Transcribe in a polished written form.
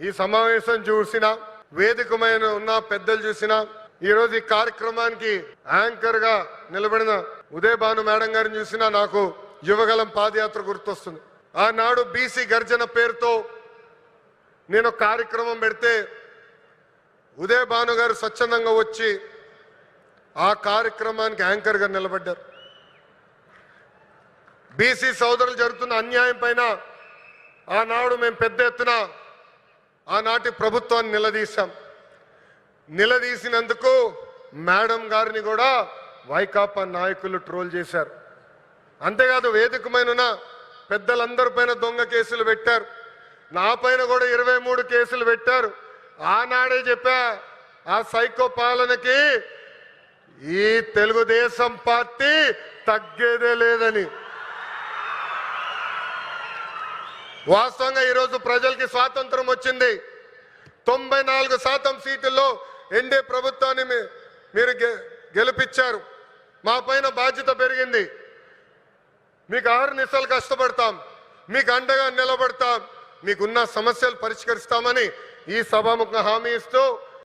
ఈ సమావేశం చూసినా, వేదికమైన ఉన్న పెద్దలు చూసినా, ఈరోజు ఈ కార్యక్రమానికి యాంకర్ గా నిలబడిన ఉదయ్ భాను మేడం గారిని చూసినా నాకు యువగలం పాదయాత్ర గుర్తొస్తుంది. ఆనాడు బీసీ గర్జన పేరుతో నేను కార్యక్రమం పెడితే ఉదయ్ భాను గారు స్వచ్ఛందంగా వచ్చి ఆ కార్యక్రమానికి యాంకర్ గా నిలబడ్డారు. బీసీ సోదరులు జరుగుతున్న అన్యాయం పైన ఆనాడు మేము పెద్ద ఎత్తున ఆనాటి ప్రభుత్వాన్ని నిలదీశాం. నిలదీసినందుకు మేడం గారిని కూడా వైకాపా నాయకులు ట్రోల్ చేశారు. అంతేకాదు వేదికమైన పెద్దలందరి పైన దొంగ కేసులు పెట్టారు. నా పైన కూడా 23 కేసులు పెట్టారు. ఆనాడే చెప్పా, ఆ సైకో పాలనకి ఈ తెలుగుదేశం పార్టీ తగ్గేదే లేదని. వాస్తవంగా ఈరోజు ప్రజలకి స్వాతంత్రం వచ్చింది. 94% సీట్లలో ఎన్డీఏ ప్రభుత్వాన్ని మీరు గెలిపించారు. మా పైన బాధ్యత పెరిగింది. మీకు 6 నిమిషాలు కష్టపడతాం, మీకు అండగా నిలబడతాం, మీకున్న సమస్యలు పరిష్కరిస్తామని ఈ సభాముఖ హామీ ఇస్తూ